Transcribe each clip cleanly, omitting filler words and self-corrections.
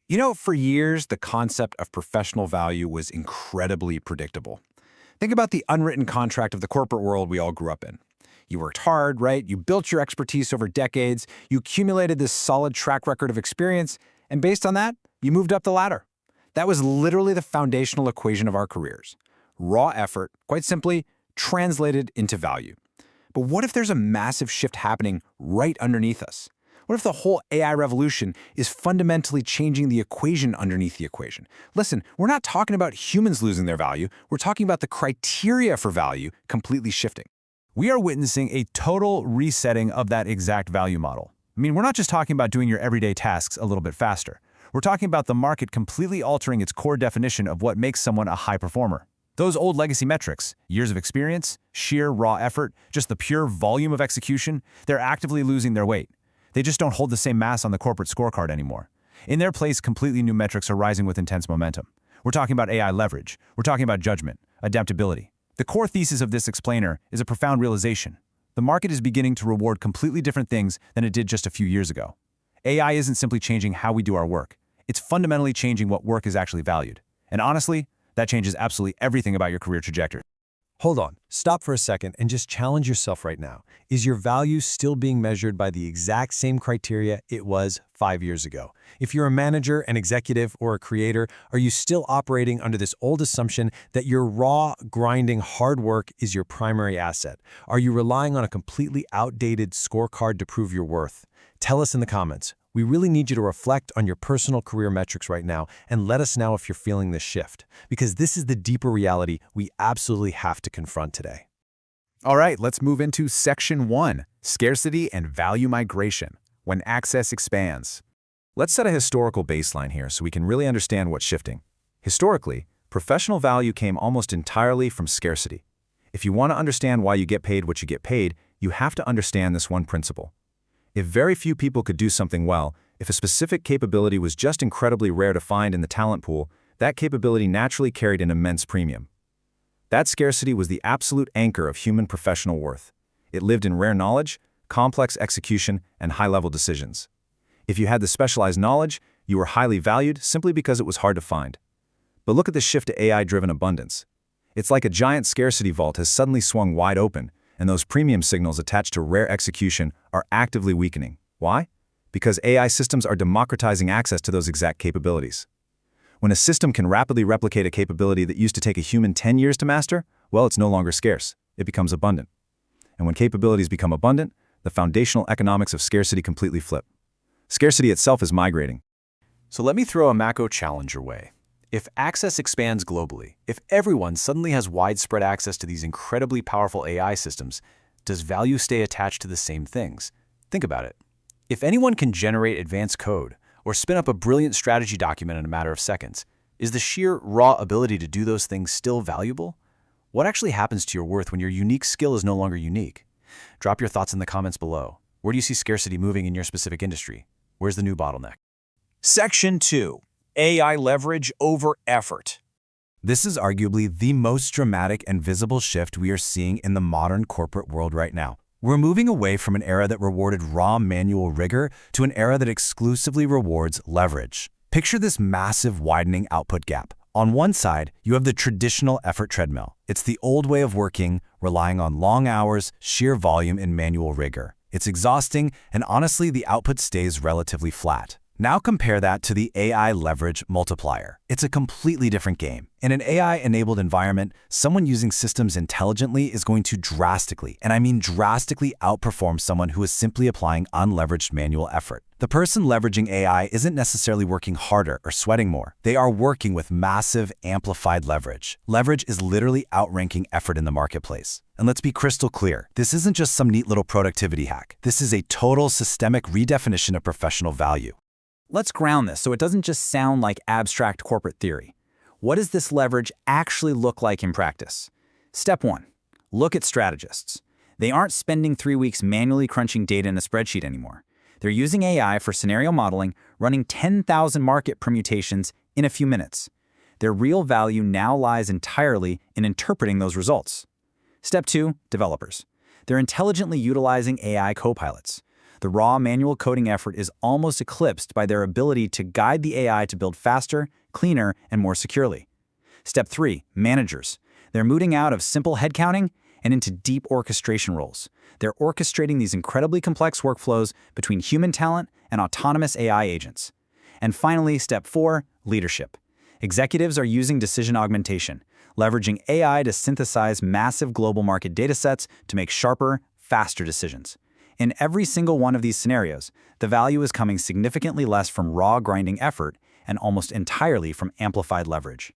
For years, the concept of professional value was incredibly predictable. Think about the unwritten contract of the corporate world we all grew up in. You worked hard, right? You built your expertise over decades, you accumulated this solid track record of experience, and based on that, you moved up the ladder. That was literally the foundational equation of our careers. Raw effort, quite simply, translated into value. But what if there's a massive shift happening right underneath us? What if the whole AI revolution is fundamentally changing the equation underneath the equation? Listen, we're not talking about humans losing their value. We're talking about the criteria for value completely shifting. We are witnessing a total resetting of that exact value model. We're not just talking about doing your everyday tasks a little bit faster. We're talking about the market completely altering its core definition of what makes someone a high performer. Those old legacy metrics, years of experience, sheer raw effort, just the pure volume of execution, they're actively losing their weight. They just don't hold the same mass on the corporate scorecard anymore. In their place, completely new metrics are rising with intense momentum. We're talking about AI leverage. We're talking about judgment, adaptability. The core thesis of this explainer is a profound realization. The market is beginning to reward completely different things than it did just a few years ago. AI isn't simply changing how we do our work. It's fundamentally changing what work is actually valued. And honestly, that changes absolutely everything about your career trajectory. Hold on, stop for a second and just challenge yourself right now. Is your value still being measured by the exact same criteria it was 5 years ago? If you're a manager, an executive, or a creator, are you still operating under this old assumption that your raw, grinding hard work is your primary asset? Are you relying on a completely outdated scorecard to prove your worth? Tell us in the comments. We really need you to reflect on your personal career metrics right now and let us know if you're feeling this shift, because this is the deeper reality we absolutely have to confront today. All right, let's move into Section 1, Scarcity and Value Migration, when access expands. Let's set a historical baseline here so we can really understand what's shifting. Historically, professional value came almost entirely from scarcity. If you want to understand why you get paid what you get paid, you have to understand this one principle. If very few people could do something well, if a specific capability was just incredibly rare to find in the talent pool, that capability naturally carried an immense premium. That scarcity was the absolute anchor of human professional worth. It lived in rare knowledge, complex execution, and high-level decisions. If you had the specialized knowledge, you were highly valued simply because it was hard to find. But look at the shift to AI-driven abundance. It's like a giant scarcity vault has suddenly swung wide open, and those premium signals attached to rare execution are actively weakening. Why? Because AI systems are democratizing access to those exact capabilities. When a system can rapidly replicate a capability that used to take a human 10 years to master, well, it's no longer scarce. It becomes abundant. And when capabilities become abundant, the foundational economics of scarcity completely flip. Scarcity itself is migrating. So let me throw a macro challenge your way. If access expands globally, if everyone suddenly has widespread access to these incredibly powerful AI systems, does value stay attached to the same things? Think about it. If anyone can generate advanced code or spin up a brilliant strategy document in a matter of seconds, is the sheer raw ability to do those things still valuable? What actually happens to your worth when your unique skill is no longer unique? Drop your thoughts in the comments below. Where do you see scarcity moving in your specific industry? Where's the new bottleneck? Section 2. AI leverage over effort. This is arguably the most dramatic and visible shift we are seeing in the modern corporate world right now. We're moving away from an era that rewarded raw manual rigor to an era that exclusively rewards leverage. Picture this massive widening output gap. On one side, you have the traditional effort treadmill. It's the old way of working, relying on long hours, sheer volume, and manual rigor. It's exhausting, and honestly, the output stays relatively flat. Now compare that to the AI leverage multiplier. It's a completely different game. In an AI-enabled environment, someone using systems intelligently is going to drastically, and I mean drastically, outperform someone who is simply applying unleveraged manual effort. The person leveraging AI isn't necessarily working harder or sweating more. They are working with massive, amplified leverage. Leverage is literally outranking effort in the marketplace. And let's be crystal clear, this isn't just some neat little productivity hack. This is a total systemic redefinition of professional value. Let's ground this so it doesn't just sound like abstract corporate theory. What does this leverage actually look like in practice? Step 1. Look at strategists. They aren't spending 3 weeks manually crunching data in a spreadsheet anymore. They're using AI for scenario modeling, running 10,000 market permutations in a few minutes. Their real value now lies entirely in interpreting those results. Step 2. Developers. They're intelligently utilizing AI copilots. The raw manual coding effort is almost eclipsed by their ability to guide the AI to build faster, cleaner, and more securely. Step 3, managers. They're moving out of simple head counting and into deep orchestration roles. They're orchestrating these incredibly complex workflows between human talent and autonomous AI agents. And finally, step 4, leadership. Executives are using decision augmentation, leveraging AI to synthesize massive global market datasets to make sharper, faster decisions. In every single one of these scenarios, the value is coming significantly less from raw grinding effort and almost entirely from amplified leverage.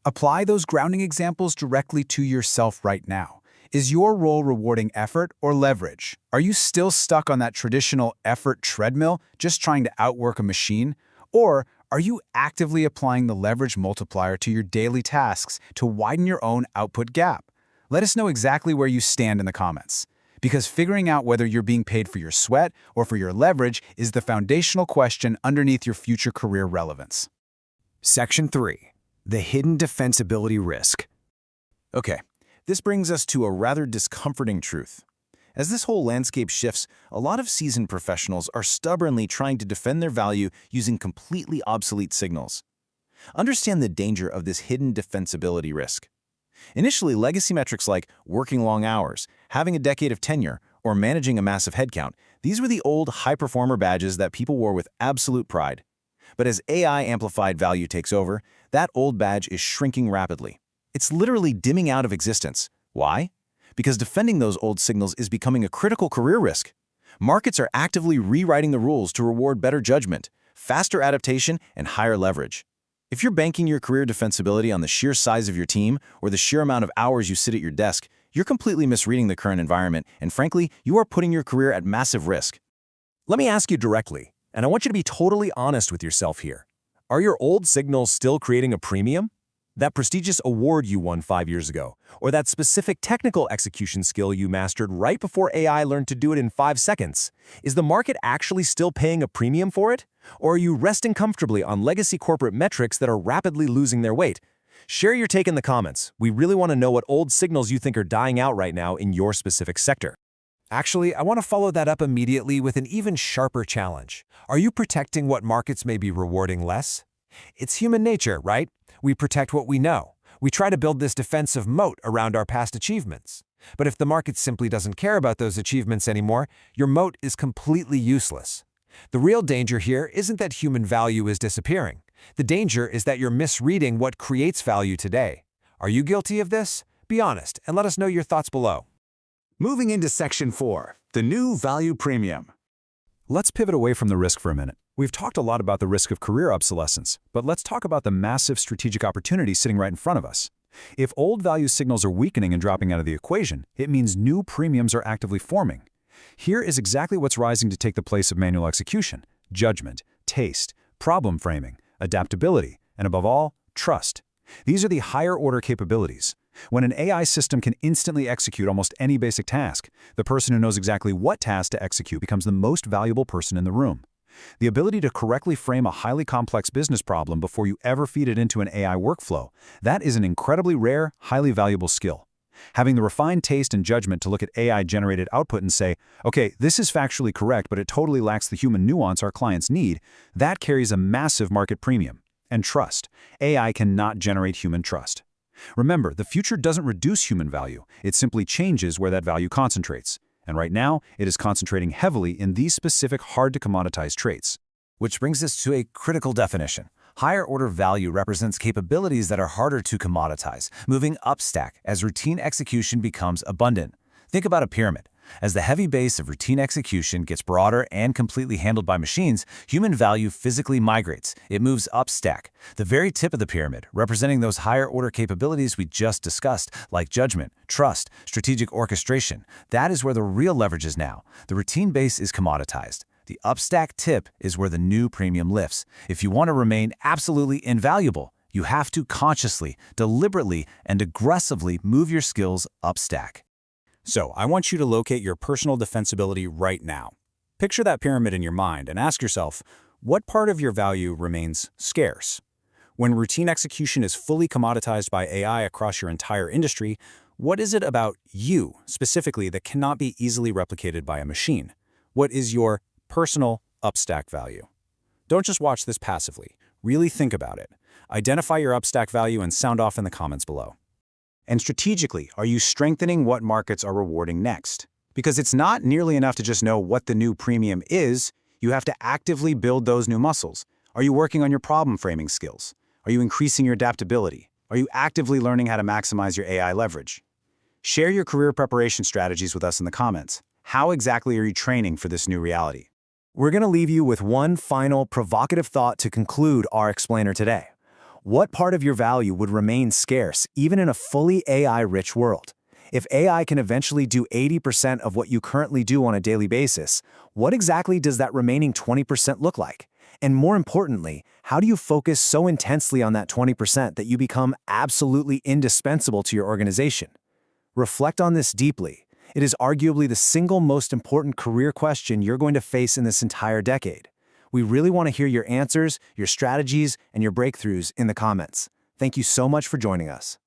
Apply those grounding examples directly to yourself right now. Is your role rewarding effort or leverage? Are you still stuck on that traditional effort treadmill, just trying to outwork a machine? Or are you actively applying the leverage multiplier to your daily tasks to widen your own output gap? Let us know exactly where you stand in the comments. Because figuring out whether you're being paid for your sweat or for your leverage is the foundational question underneath your future career relevance. Section 3. The hidden defensibility risk. Okay, this brings us to a rather discomforting truth. As this whole landscape shifts, a lot of seasoned professionals are stubbornly trying to defend their value using completely obsolete signals. Understand the danger of this hidden defensibility risk. Initially, legacy metrics like working long hours, having a decade of tenure, or managing a massive headcount, these were the old high-performer badges that people wore with absolute pride. But as AI-amplified value takes over, that old badge is shrinking rapidly. It's literally dimming out of existence. Why? Because defending those old signals is becoming a critical career risk. Markets are actively rewriting the rules to reward better judgment, faster adaptation, and higher leverage. If you're banking your career defensibility on the sheer size of your team or the sheer amount of hours you sit at your desk, you're completely misreading the current environment, and frankly, you are putting your career at massive risk. Let me ask you directly, and I want you to be totally honest with yourself here. Are your old signals still creating a premium? That prestigious award you won 5 years ago, or that specific technical execution skill you mastered right before AI learned to do it in 5 seconds, is the market actually still paying a premium for it? Or are you resting comfortably on legacy corporate metrics that are rapidly losing their weight? Share your take in the comments. We really want to know what old signals you think are dying out right now in your specific sector. Actually, I want to follow that up immediately with an even sharper challenge. Are you protecting what markets may be rewarding less? It's human nature, right? We protect what we know. We try to build this defensive moat around our past achievements. But if the market simply doesn't care about those achievements anymore, your moat is completely useless. The real danger here isn't that human value is disappearing. The danger is that you're misreading what creates value today. Are you guilty of this? Be honest and let us know your thoughts below. Moving into Section 4, the new value premium. Let's pivot away from the risk for a minute. We've talked a lot about the risk of career obsolescence, but let's talk about the massive strategic opportunity sitting right in front of us. If old value signals are weakening and dropping out of the equation, it means new premiums are actively forming. Here is exactly what's rising to take the place of manual execution: judgment, taste, problem framing, adaptability, and above all, trust. These are the higher-order capabilities. When an AI system can instantly execute almost any basic task, the person who knows exactly what task to execute becomes the most valuable person in the room. The ability to correctly frame a highly complex business problem before you ever feed it into an AI workflow, that is an incredibly rare, highly valuable skill. Having the refined taste and judgment to look at AI-generated output and say, okay, this is factually correct, but it totally lacks the human nuance our clients need, that carries a massive market premium. And trust. AI cannot generate human trust. Remember, the future doesn't reduce human value. It simply changes where that value concentrates. And right now, it is concentrating heavily in these specific hard-to-commoditize traits. Which brings us to a critical definition. Higher-order value represents capabilities that are harder to commoditize, moving upstack as routine execution becomes abundant. Think about a pyramid. As the heavy base of routine execution gets broader and completely handled by machines, human value physically migrates. It moves upstack, the very tip of the pyramid, representing those higher-order capabilities we just discussed, like judgment, trust, strategic orchestration. That is where the real leverage is now. The routine base is commoditized. The upstack tip is where the new premium lifts. If you want to remain absolutely invaluable, you have to consciously, deliberately, and aggressively move your skills upstack. So, I want you to locate your personal defensibility right now. Picture that pyramid in your mind and ask yourself, what part of your value remains scarce? When routine execution is fully commoditized by AI across your entire industry, what is it about you, specifically, that cannot be easily replicated by a machine? What is your personal upstack value? Don't just watch this passively. Really think about it. Identify your upstack value and sound off in the comments below. And strategically, are you strengthening what markets are rewarding next? Because it's not nearly enough to just know what the new premium is, you have to actively build those new muscles. Are you working on your problem framing skills? Are you increasing your adaptability? Are you actively learning how to maximize your AI leverage? Share your career preparation strategies with us in the comments. How exactly are you training for this new reality? We're going to leave you with one final provocative thought to conclude our explainer today. What part of your value would remain scarce even in a fully AI-rich world? If AI can eventually do 80% of what you currently do on a daily basis, what exactly does that remaining 20% look like? And more importantly, how do you focus so intensely on that 20% that you become absolutely indispensable to your organization? Reflect on this deeply. It is arguably the single most important career question you're going to face in this entire decade. We really want to hear your answers, your strategies, and your breakthroughs in the comments. Thank you so much for joining us.